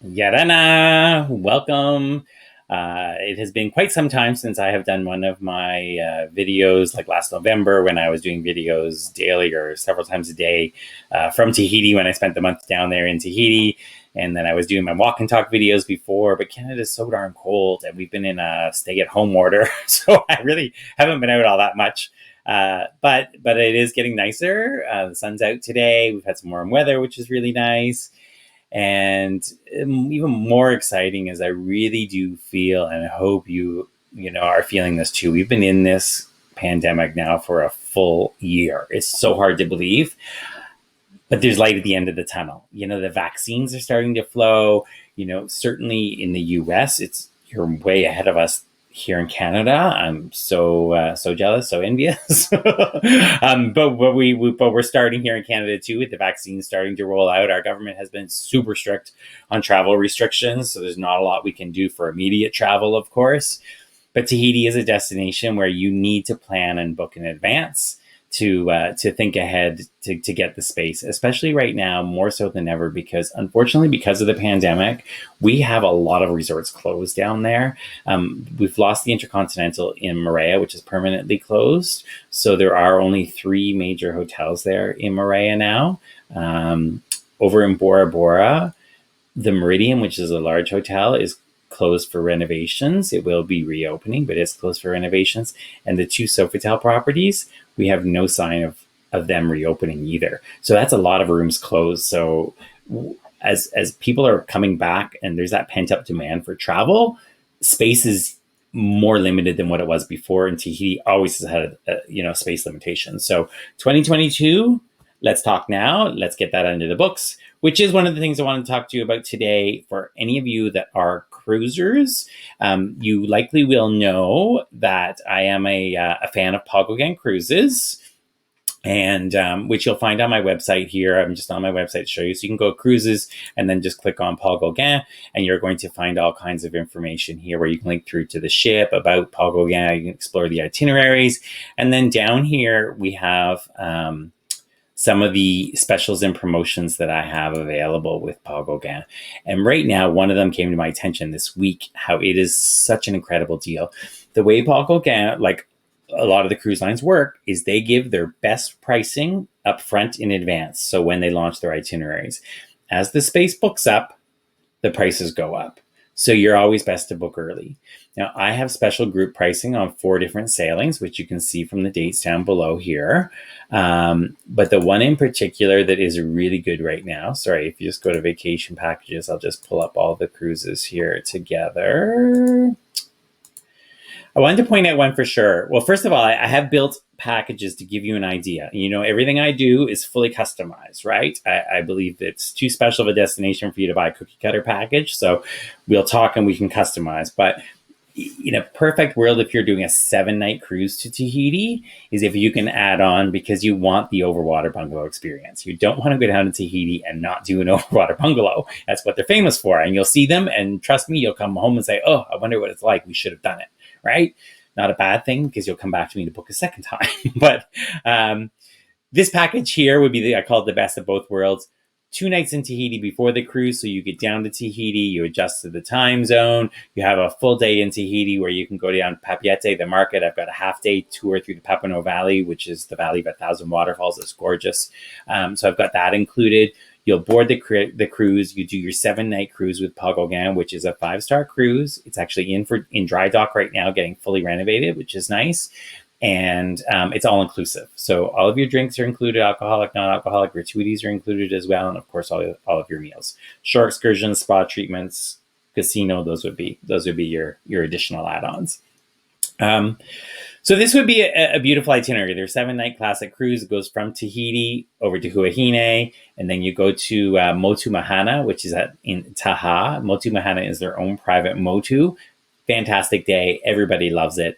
Yarana, welcome. It has been quite some time since I have done one of my videos, like last November when I was doing videos daily or several times a day from Tahiti when I spent the month down there in Tahiti. And then I was doing my walk and talk videos before, but Canada's so darn cold and we've been in a stay at home order. So I really haven't been out all that much. But it is getting nicer. The sun's out today. We've had some warm weather, which is really nice. And even more exciting is I really do feel, and I hope you are feeling this too. We've been in this pandemic now for a full year. It's so hard to believe, but there's light at the end of the tunnel. The vaccines are starting to flow. Certainly in the US, you're way ahead of us here in Canada. I'm so jealous, so envious. But we're starting here in Canada too, with the vaccines starting to roll out. Our government has been super strict on travel restrictions, so there's not a lot we can do for immediate travel, of course. But Tahiti is a destination where you need to plan and book in advance to think ahead to get the space, especially right now, more so than ever, because unfortunately, because of the pandemic, we have a lot of resorts closed down there. We've lost the Intercontinental in Moorea, which is permanently closed. So there are only 3 major hotels there in Moorea now. Over in Bora Bora, the Meridian, which is a large hotel, is closed for renovations. It will be reopening, but it's closed for renovations. And the 2 Sofitel properties, we have no sign of them reopening either. So that's a lot of rooms closed. So as people are coming back and there's that pent up demand for travel, space is more limited than what it was before. And Tahiti always has had space limitations. So 2022, let's talk now. Let's get that under the books, which is one of the things I want to talk to you about today. For any of you that are cruisers, you likely will know that I am a fan of Paul Gauguin Cruises, and which you'll find on my website here. I'm just on my website to show you. So you can go cruises and then just click on Paul Gauguin, and you're going to find all kinds of information here where you can link through to the ship, about Paul Gauguin. You can explore the itineraries. And then down here, we have some of the specials and promotions that I have available with Paul Gauguin. And right now, one of them came to my attention this week, how it is such an incredible deal. The way Paul Gauguin, like a lot of the cruise lines work, is they give their best pricing up front in advance. So when they launch their itineraries, as the space books up, the prices go up. So you're always best to book early. Now, I have special group pricing on 4 different sailings, which you can see from the dates down below here. But the one in particular that is really good right now, sorry, if you just go to vacation packages, I'll just pull up all the cruises here together. I wanted to point out one for sure. Well, first of all, I have built packages to give you an idea. Everything I do is fully customized, right? I believe it's too special of a destination for you to buy a cookie cutter package. So we'll talk and we can customize. But in a perfect world, if you're doing a 7-night cruise to Tahiti, is if you can add on, because you want the overwater bungalow experience. You don't want to go down to Tahiti and not do an overwater bungalow. That's what they're famous for. And you'll see them, and trust me, you'll come home and say, oh, I wonder what it's like. We should have done it. Right? Not a bad thing, because you'll come back to me to book a second time. But this package here would be I call it the best of both worlds. 2 nights in Tahiti before the cruise, so you get down to Tahiti, you adjust to the time zone, you have a full day in Tahiti where you can go down to Papeete, the market. I've got a half-day tour through the Papineau Valley, which is the Valley of 1,000 Waterfalls. It's gorgeous. So I've got that included. You'll board the cruise. You do your 7-night cruise with Paul Gauguin, which is a 5-star cruise. It's actually in dry dock right now, getting fully renovated, which is nice. And it's all inclusive. So all of your drinks are included, alcoholic, non-alcoholic, gratuities are included as well. And of course, all of your meals, shore excursions, spa treatments, casino, those would be your additional add-ons. So this would be a beautiful itinerary. There's 7-night classic cruise. It goes from Tahiti over to Huahine, and then you go to Motu Mahana, which is in Taha. Motu Mahana is their own private motu. Fantastic day. Everybody loves it.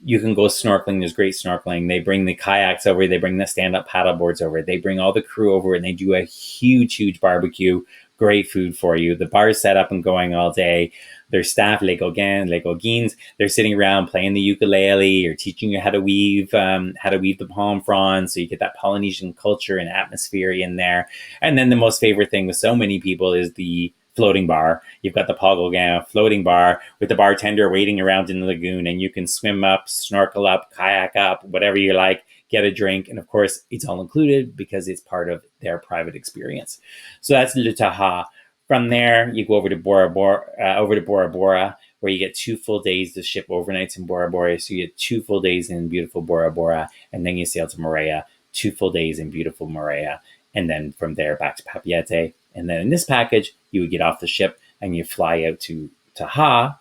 You can go snorkeling. There's great snorkeling. They bring the kayaks over. They bring the stand-up paddle boards over. They bring all the crew over, and they do a huge barbecue. Great food for you. The bar is set up and going all day. Their staff, Les Gauguins, Les Gauguines, they're sitting around playing the ukulele or teaching you how to weave the palm fronds, so you get that Polynesian culture and atmosphere in there. And then the most favorite thing with so many people is the floating bar. You've got the Paul Gauguin floating bar with the bartender waiting around in the lagoon, and you can swim up, snorkel up, kayak up, whatever you like, get a drink. And of course, it's all included because it's part of their private experience. So that's Le Taha. From there, you go over to Bora Bora, where you get 2 full days. The ship overnights in Bora Bora, so you get 2 full days in beautiful Bora Bora, and then you sail to Moorea, 2 full days in beautiful Moorea, and then from there back to Papeete. And then in this package, you would get off the ship and you fly out to Taha,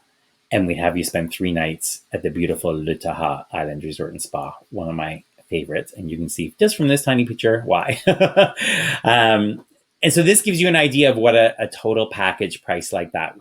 and we'd have you spend 3 nights at the beautiful Le Taha Island Resort and Spa, one of my favorites. And you can see just from this tiny picture why. And so this gives you an idea of what a total package price like that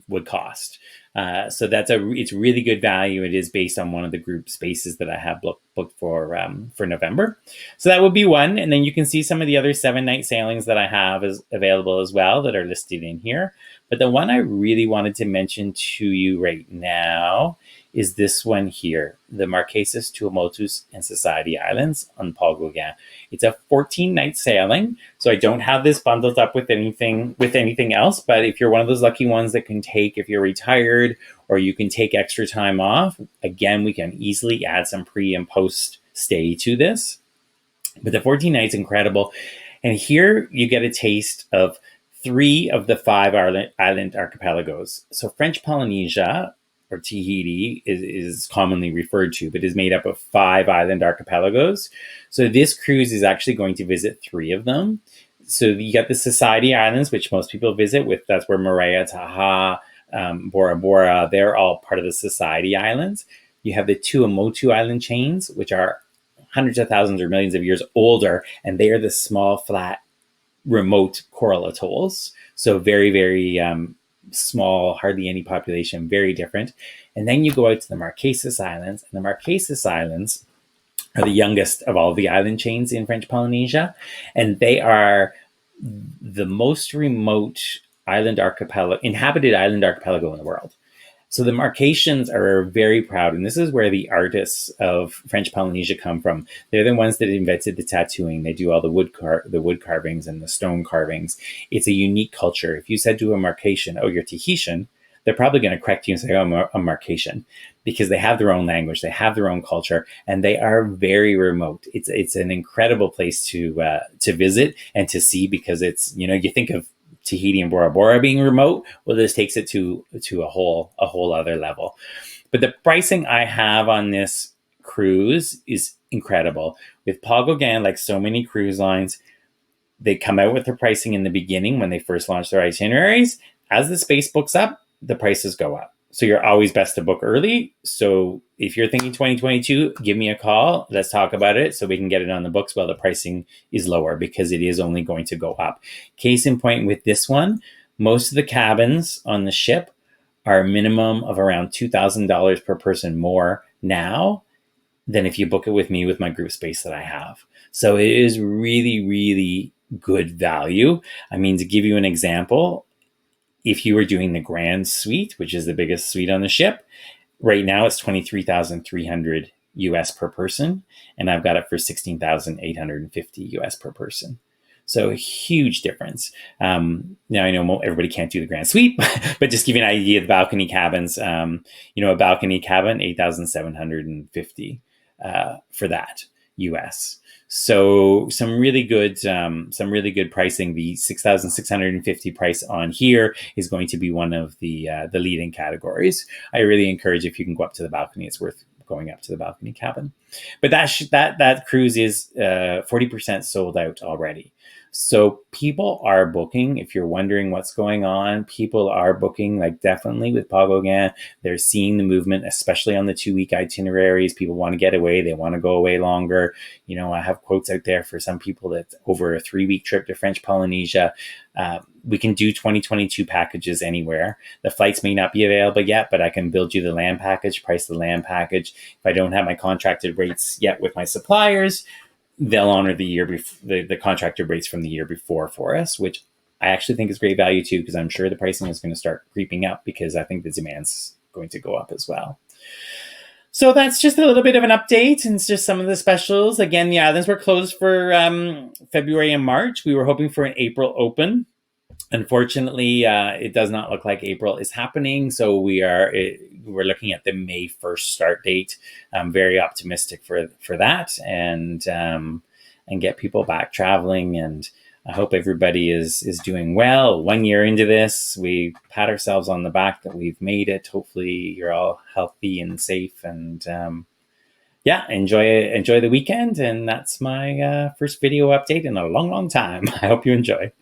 would cost. So it's really good value. It is based on one of the group spaces that I have booked for November. So that would be one. And then you can see some of the other 7-night sailings that I have is available as well that are listed in here. But the one I really wanted to mention to you right now is this one here, the Marquesas, Tuamotus, and Society Islands on Paul Gauguin. It's a 14-night sailing, so I don't have this bundled up with anything else, but if you're one of those lucky ones that can take, if you're retired or you can take extra time off, again, we can easily add some pre and post stay to this. But the 14 nights incredible. And here you get a taste of 3 of the 5 island archipelagos. So French Polynesia, or Tahiti, is commonly referred to, but is made up of 5 island archipelagos. So this cruise is actually going to visit 3 of them. So you got the Society Islands, which most people visit with. That's where Moorea, Taha, Bora Bora, they're all part of the Society Islands. You have the Tuamotu Island chains, which are hundreds of thousands or millions of years older, and they are the small, flat, remote coral atolls. So very, very small, hardly any population, very different. And then you go out to the Marquesas Islands, and the Marquesas Islands are the youngest of all the island chains in French Polynesia, and they are the most remote inhabited island archipelago in the world. So the Marquesans are very proud, and this is where the artists of French Polynesia come from. They're the ones that invented the tattooing. They do all the wood carvings and the stone carvings. It's a unique culture. If you said to a Marquesan, "Oh, you're Tahitian," they're probably going to correct you and say, "Oh, I'm a Marquesan," because they have their own language, they have their own culture, and they are very remote. It's an incredible place to visit and to see, because it's, you think of Tahiti and Bora Bora being remote. Well, this takes it to a whole other level. But the pricing I have on this cruise is incredible. With Paul Gauguin, like so many cruise lines, they come out with their pricing in the beginning when they first launch their itineraries. As the space books up, the prices go up. So you're always best to book early. So if you're thinking 2022, give me a call. Let's talk about it so we can get it on the books while the pricing is lower, because it is only going to go up. Case in point with this one, most of the cabins on the ship are a minimum of around $2,000 per person more now than if you book it with me with my group space that I have. So it is really, really good value. I mean, to give you an example, if you were doing the Grand Suite, which is the biggest suite on the ship, right now it's $23,300 US per person, and I've got it for $16,850 US per person. So a huge difference. Now I know everybody can't do the Grand Suite, but just give you an idea of the balcony cabins. A balcony cabin, $8,750 for that US. So some really good pricing. The $6,650 price on here is going to be one of the leading categories. I really encourage, if you can go up to the balcony, it's worth going up to the balcony cabin. But that cruise is 40% sold out already. So people are booking. If you're wondering what's going on, people are booking, like definitely with Paul Gauguin. They're seeing the movement, especially on the 2-week itineraries. People want to get away. They want to go away longer. I have quotes out there for some people that's over a 3-week trip to French Polynesia. We can do 2022 packages anywhere. The flights may not be available yet, but I can build you the land package, price the land package. If I don't have my contracted rates yet with my suppliers, they'll honor the contracted rates from the year before for us, which I actually think is great value too, because I'm sure the pricing is going to start creeping up, because I think the demand's going to go up as well. So that's just a little bit of an update, and it's just some of the specials. Again, the islands were closed for February and March. We were hoping for an April open. Unfortunately, it does not look like April is happening. So we're looking at the May 1st start date. I'm very optimistic for that, and get people back traveling. And I hope everybody is doing well. 1 year into this, we pat ourselves on the back that we've made it. Hopefully, you're all healthy and safe, and yeah, enjoy the weekend. And that's my first video update in a long, long time. I hope you enjoy.